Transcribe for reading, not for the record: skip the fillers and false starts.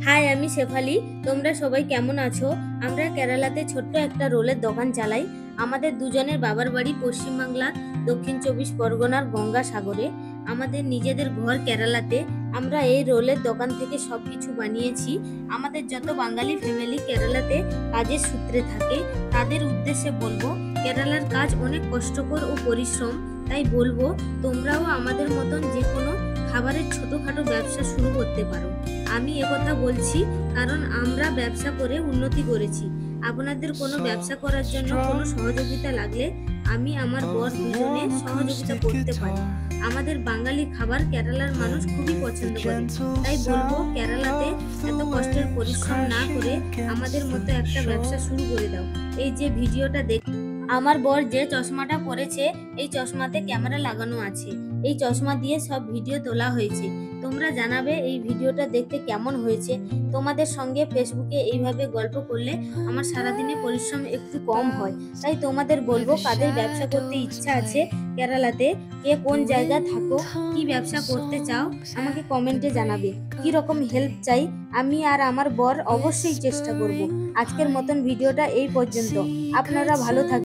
High, আমি শেফালি। তোমরা সবাই কেমন আছো? আমরা কেরালাতে ছোট্ট একটা রোলের দোকান চালাই। আমাদের দুজনের বাবার বাড়ি পশ্চিমবাংলার দক্ষিণ 24 পরগনার গঙ্গাসাগরে। আমাদের নিজেদের ঘর কেরালাতে। আমরা এই রোলের দোকান থেকে সবকিছু বানিয়েছি। আমাদের যত বাঙালি ফ্যামিলি কেরালাতে কাজের সূত্রে থাকে তাদের উদ্দেশ্যে বলবো, কেরালার কাজ অনেক কষ্টকর ও পরিশ্রম। তাই বলবো, তোমরাও আমাদের মতন যে কোনো খাবারের ছোটখাটো ব্যবসা শুরু করতে পারো। আমি একথা বলছি কারণ আমরা ব্যবসা করে উন্নতি করেছি। আপনাদের কোনো ব্যবসা করার জন্য কোনো সহযোগিতা লাগলে আমি আমার বর দুজনে সহযোগিতা করতে পারি। আমাদের বাঙালি খাবার কেরালার মানুষ খুবই পছন্দ করে। তাই বলবো, কেরালাতে এত কষ্টের পরিশ্রম না করে আমাদের মতো একটা ব্যবসা শুরু করে দাও। এই যে ভিডিওটা দেখ, আমার বর যে চশমাটা পরেছে এই চশমাতে ক্যামেরা লাগানো আছে। এই চশমা দিয়ে সব ভিডিও তোলা হয়েছে। তোমরা জানাবে এই ভিডিওটা দেখতে কেমন হয়েছে। তোমাদের সঙ্গে ফেসবুকে এইভাবে গল্প করলে আমার সারাদিনে পরিশ্রম একটু কম হয়। তাই তোমাদের বলবো, কাদের ব্যবসা করতে ইচ্ছা আছে কেরালাতে, কে কোন জায়গায় থাকো, কি ব্যবসা করতে চাও, আমাকে কমেন্টে জানাবে। কি রকম হেল্প চাই, আমি আর আমার বর অবশ্যই চেষ্টা করব। আজকের মতন ভিডিওটা এই পর্যন্ত। আপনারা ভালো থাকবেন।